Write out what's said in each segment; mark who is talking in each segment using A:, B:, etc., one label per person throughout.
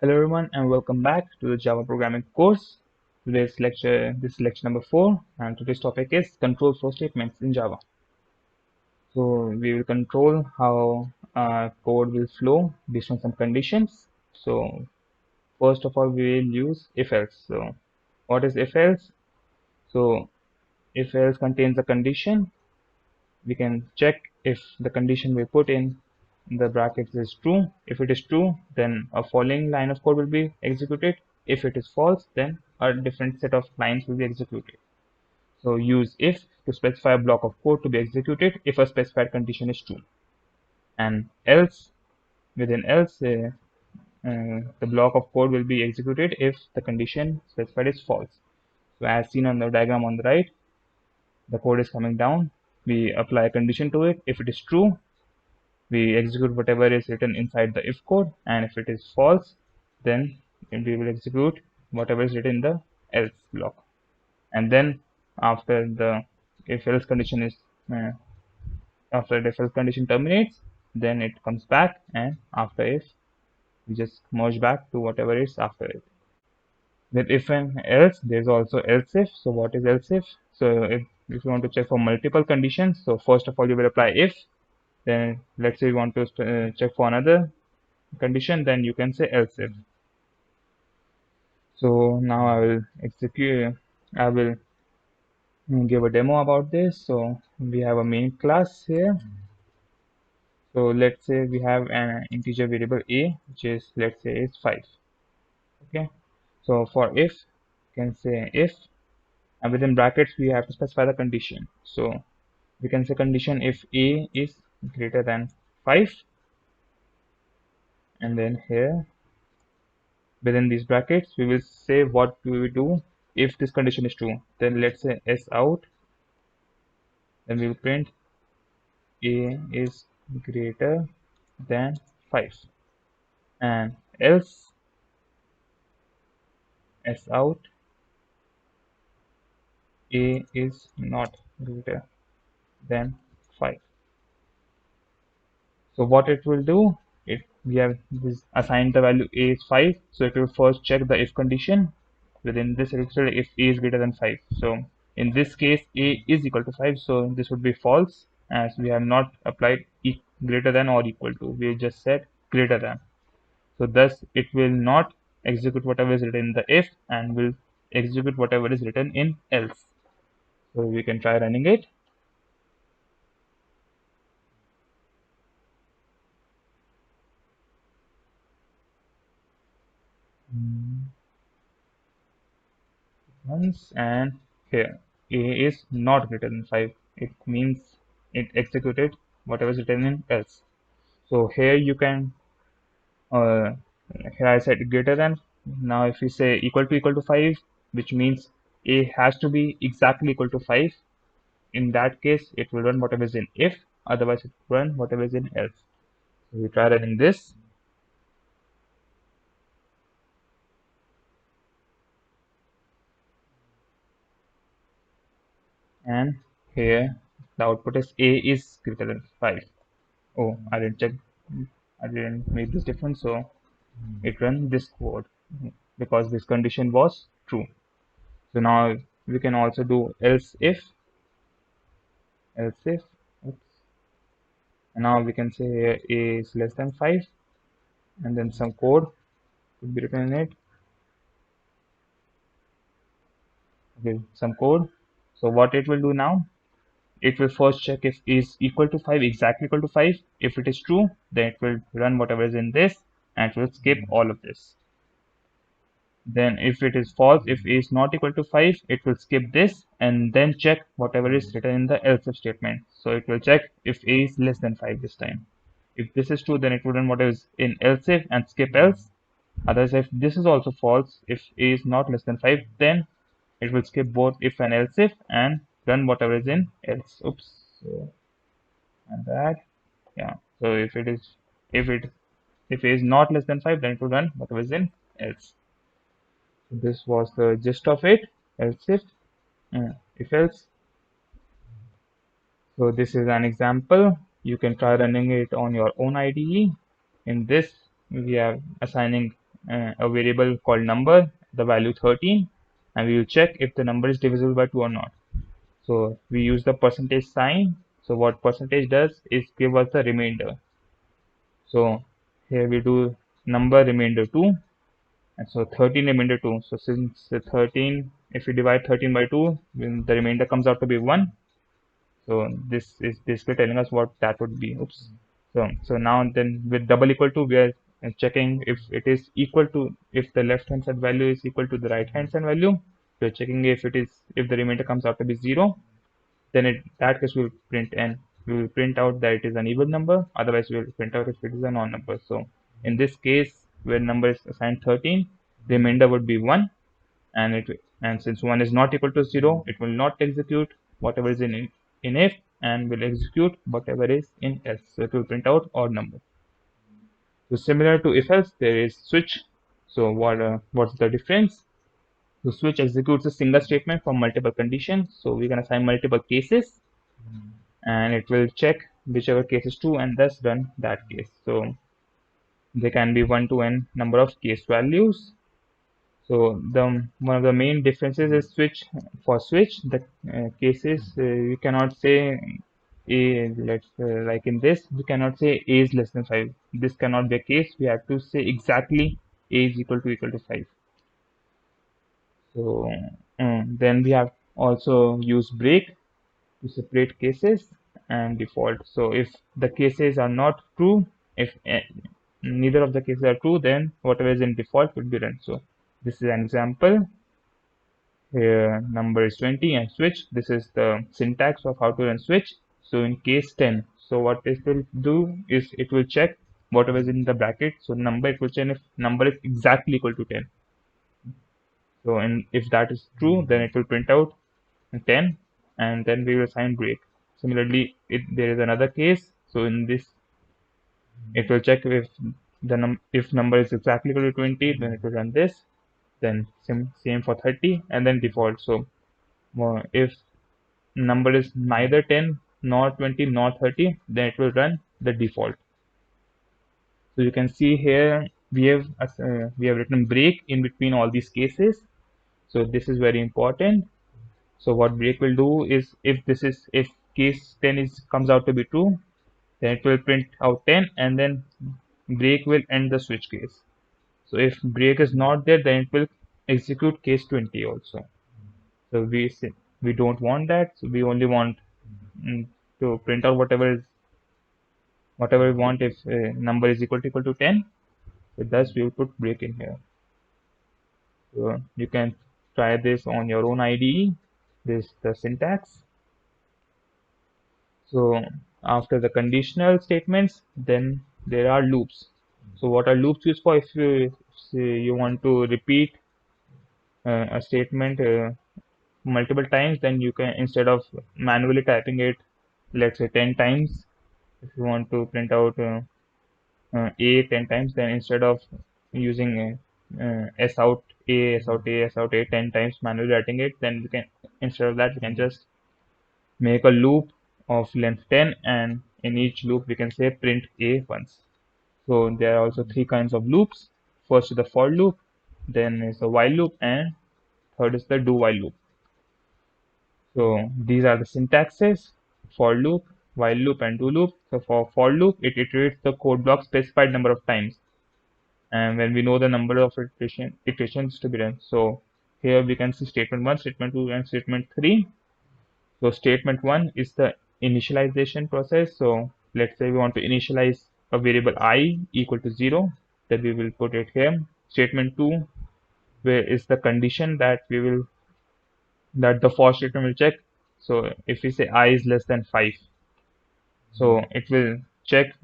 A: Hello everyone and welcome back to the Java programming course. This is lecture number 4 and today's topic is control flow statements in Java. So we will control how code will flow based on some conditions. So first of all we will use if else. So what is if else? So if else contains a condition. We can check if the condition we put in the brackets is true. If it is true, then a following line of code will be executed. If it is false, then a different set of lines will be executed. So use if to specify a block of code to be executed if a specified condition is true. And else, within else, the block of code will be executed if the condition specified is false. So as seen on the diagram on the right, the code is coming down. We apply a condition to it. If it is true, we execute whatever is written inside the if code, and if it is false, then we will execute whatever is written in the else block. And then after the if else condition is uh, after the if else condition terminates, then it comes back, and after if we just merge back to whatever is after it. With if and else, there's also else if. So what is else if? So if you want to check for multiple conditions, so first of all you will apply if. Then let's say you want to check for another condition, then you can say else if. So now I will give a demo about this. So we have a main class here. So let's say we have an integer variable a, which is, let's say, is 5. Okay. So for if, you can say if, and within brackets we have to specify the condition. So we can say condition if a is greater than 5, and then here within these brackets we will say what we will do if this condition is true. Then let's say s out, then we will print a is greater than 5, and else s out, a is not greater than 5. So what it will do, we have this assigned the value a is 5, so it will first check the if condition within this register if a is greater than 5. So in this case a is equal to 5, so this would be false, as we have not applied greater than or equal to, we just said greater than. So thus it will not execute whatever is written in the if, and will execute whatever is written in else. So we can try running it. Once, and here a is not greater than 5. It means it executed whatever is written in else. So here you can uh, here I said greater than. Now if we say equal to 5, which means a has to be exactly equal to 5. In that case it will run whatever is in if, otherwise it will run whatever is in else. So we try running this, and here the output is a is greater than 5. Oh, I didn't check, I didn't make this difference, so it ran this code because this condition was true. So now we can also do else if, oops, and now we can say here a is less than 5, and then some code could be written in it. Okay, some code. So what it will do now, it will first check if is equal to 5, exactly equal to 5. If it is true, then it will run whatever is in this, and it will skip all of this. Then if it is false, if a is not equal to 5, it will skip this and then check whatever is written in the else if statement. So it will check if a is less than 5 this time. If this is true, then it will run what is in else if and skip else. Otherwise, if this is also false, if a is not less than 5, then it will skip both if and else if and run whatever is in else. Oops. So, and that, yeah. So if a is not less than 5, then it will run whatever is in else. This was the gist of it. Else if else. So this is an example. You can try running it on your own IDE. In this, we are assigning a variable called number, the value 13, and we will check if the number is divisible by 2 or not. So we use the percentage sign. So what percentage does is give us the remainder. So here we do number remainder 2, and so 13 remainder 2. So since 13, if we divide 13 by 2, then the remainder comes out to be 1. So this is basically telling us what that would be. Oops. So now and then with double equal to, we are checking if it is equal to, if the left hand side value is equal to the right hand side value. We're checking if it is, if the remainder comes out to be 0, then in that case we will print n. We will print out that it is an even number, otherwise we will print out if it is a non number. So in this case, where number is assigned 13, the remainder would be 1, and since 1 is not equal to 0, it will not execute whatever is in if, and will execute whatever is in else. So it will print out odd number. So similar to if else, there is switch. So what's the difference? So switch executes a single statement for multiple conditions. So we can assign multiple cases, and it will check whichever case is true and thus run that case. So there can be 1 to n number of case values. So one of the main differences is switch. For switch, the cases you cannot say a, let's like in this, we cannot say a is less than 5. This cannot be a case. We have to say exactly a is equal to 5. So then we have also use break to separate cases and default. So if the cases are not true, if neither of the cases are true, then whatever is in default will be run. So this is an example. Here number is 20 and switch. This is the syntax of how to run switch. So in case 10, so what it will do is it will check whatever is in the bracket. So number, it will check if number is exactly equal to 10. So if that is true, then it will print out 10, and then we will assign break. Similarly, there is another case. So in this, it will check if if number is exactly equal to 20, then it will run this. Then same for 30, and then default. So if number is neither 10 nor 20 nor 30, then it will run the default. So you can see here we have written break in between all these cases. So this is very important. So what break will do is if case 10 comes out to be true, then it will print out 10, and then break will end the switch case. So if break is not there, then it will execute case 20 also. So we don't want that. So we only want to print out whatever we want if number is equal to 10. So thus we will put break in here. So you can try this on your own IDE. This is the syntax. So after the conditional statements, then there are loops. So what are loops used for? If you say you want to repeat a statement multiple times, then you can, instead of manually typing it, let's say 10 times, if you want to print out a 10 times, then instead of using s out a, s out a, s out a 10 times manually writing it, then we can, instead of that, we can just make a loop of length 10, and in each loop we can say print a once. So there are also three kinds of loops. First is the for loop, then is the while loop, and third is the do while loop. So these are the syntaxes: for loop, while loop, and do loop. So for loop, it iterates the code block specified number of times, and when we know the number of iterations to be run. So here we can see statement 1, statement 2, and statement 3. So statement 1 is the initialization process. So let's say we want to initialize a variable I equal to 0, then we will put it here. Statement 2 where is the condition that the for statement will check. So if we say I is less than 5, so it will check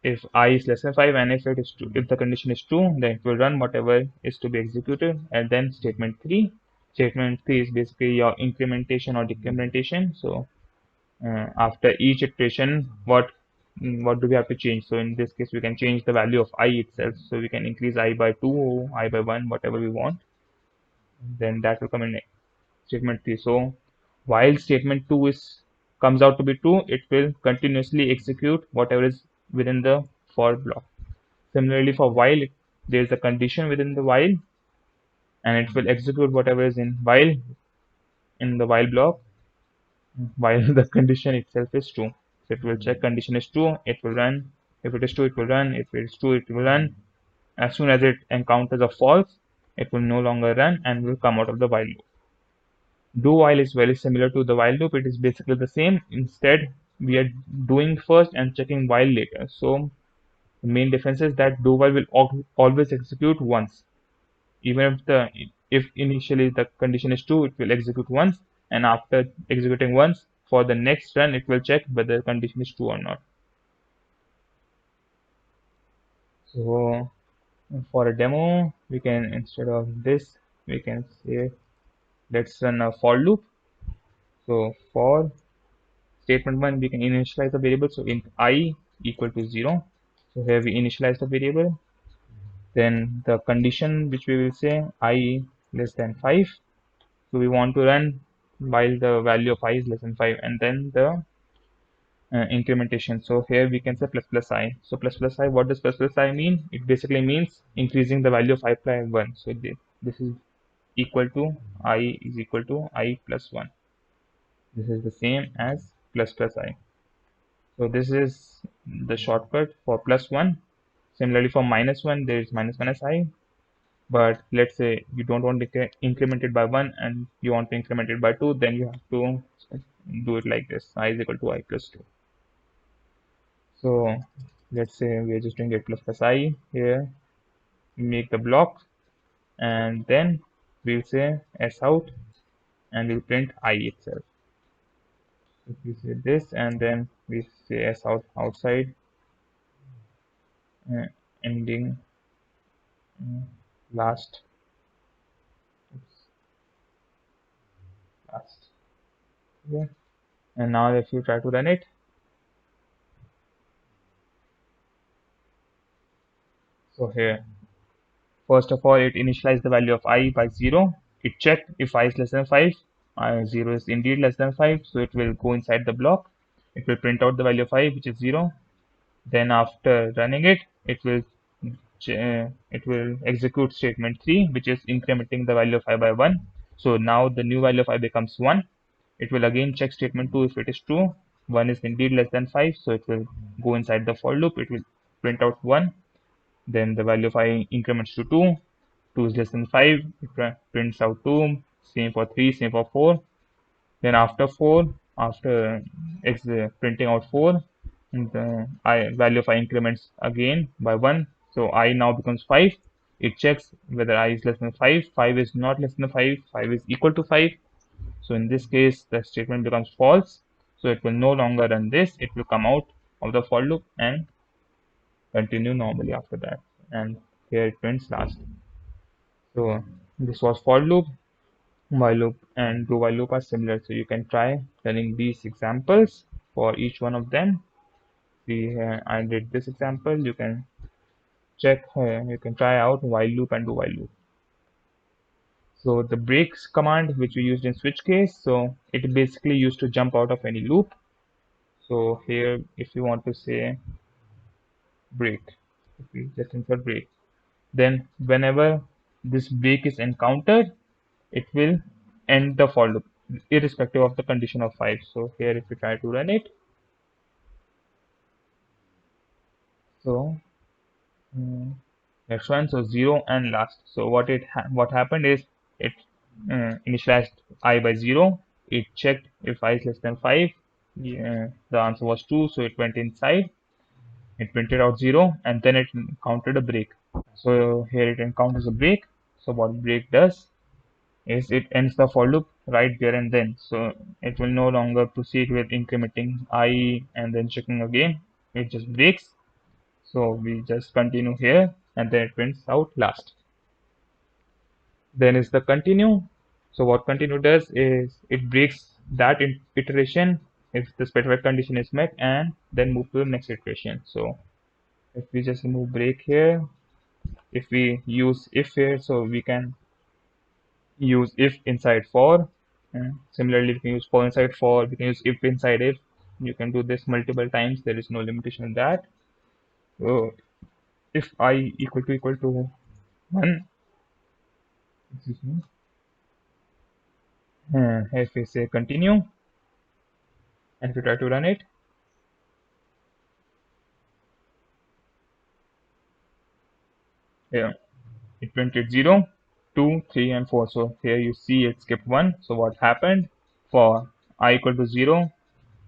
A: if I is less than 5, and if it is true, if the condition is true, then it will run whatever is to be executed. And then statement 3 is basically your incrementation or decrementation. So after each iteration, what do we have to change? So in this case, we can change the value of I itself. So we can increase I by 2, I by 1, whatever we want. Then that will come in statement 3. So while statement 2 comes out to be true, it will continuously execute whatever is within the for block. Similarly for while, there's a condition within the while, and it will execute whatever is in while in the while block while the condition itself is true. So it will check condition is true, it will run. If it is true, it will run. If it is true, it will run. As soon as it encounters a false, it will no longer run and will come out of the while loop. Do while is very similar to the while loop. It is basically the same. Instead, we are doing first and checking while later. So the main difference is that do while will always execute once. Even if initially the condition is true, it will execute once, and after executing once, for the next run, it will check whether the condition is true or not. So for a demo, we can, instead of this, we can say let's run a for loop. So for statement 1, we can initialize the variable. So int I equal to 0. So here we initialize the variable. Then the condition which we will say I less than 5. So we want to run while the value of I is less than 5, and then the incrementation. So here we can say plus plus I. So plus plus I, what does plus plus I mean? It basically means increasing the value of I by 1. So this is equal to I is equal to I plus 1. This is the same as plus plus I. So this is the shortcut for plus 1. Similarly for minus 1, there is minus minus I. But let's say you don't want to increment it by 1 and you want to increment it by 2, then you have to do it like this: I is equal to I plus 2. So let's say we are just doing it plus plus I here. We make the block, and then we'll say s out, and we'll print I itself. If we say this, and then we say s out outside, uh, ending last, oops, last. Yeah. And now if you try to run it, so here, first of all, it initialized the value of I by 0. It checked if I is less than 5. 0 is indeed less than 5, so it will go inside the block. It will print out the value of I, which is 0. Then after running it, it will execute statement 3, which is incrementing the value of I by 1. So now the new value of I becomes 1. It will again check statement 2 if it is true. 1 is indeed less than 5, so it will go inside the for loop. It will print out 1. Then the value of I increments to 2. 2 is less than 5. It prints out 2. Same for 3, same for 4. Then after 4, after printing out 4, the value of I increments again by 1. So I now becomes 5. It checks whether I is less than 5. 5 is not less than 5. 5 is equal to 5. So in this case, the statement becomes false. So it will no longer run this. It will come out of the for loop and continue normally after that. And here it prints last. So this was for loop. While loop and do while loop are similar, so you can try running these examples for each one of them. I did this example. You can check, you can try out while loop and do while loop. So the breaks command, which we used in switch case, so it basically used to jump out of any loop. So here, if you want to say break, if we just insert break, then whenever this break is encountered, it will end the for loop irrespective of the condition of 5. So here if we try to run it, so next one, so 0 and last. So what happened is it initialized I by 0. It checked if I is less than 5. Yeah, the answer was 2, so it went inside. It printed out 0, and then it encountered a break. So here it encounters a break. So what break does is it ends the for loop right there and then. So it will no longer proceed with incrementing I and then checking again. It just breaks. So we just continue here, and then it prints out last. Then is the continue. So what continue does is it breaks that iteration if the specified condition is met, and then move to the next iteration. So if we just remove break here, if we use if here, so we can use if inside for. Similarly, we can use for inside for, we can use if inside if. You can do this multiple times. There is no limitation in that. So if I equal to 1, excuse me, if we say continue, and if we try to run it, here it printed 0, 2, 3, and 4. So here you see it skipped 1. So what happened? For I equal to 0,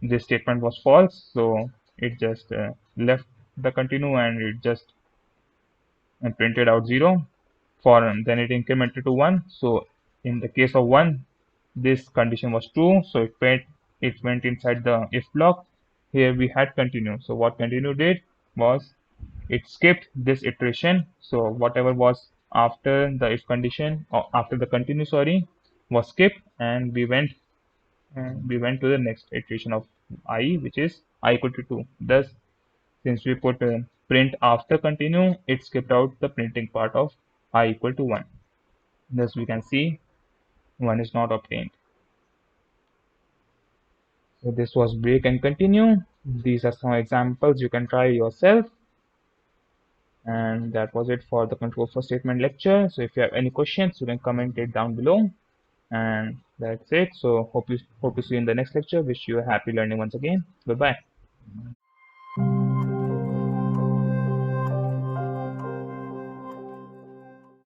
A: this statement was false, so it just left the continue and it just printed out 0. For then it incremented to 1. So in the case of 1, this condition was true, so it went inside the if block. Here we had continue. So what continue did was it skipped this iteration. So whatever was after the if condition, or after the continue, sorry, was skipped, and we went to the next iteration of I, which is I equal to 2. Thus, since we put print after continue, it skipped out the printing part of I equal to 1. Thus, we can see 1 is not obtained. So this was break and continue. These are some examples you can try yourself. And that was it for the control for statement lecture. So if you have any questions, you can comment it down below. And that's it. So hope to see you in the next lecture. Wish you a happy learning once again. Bye bye.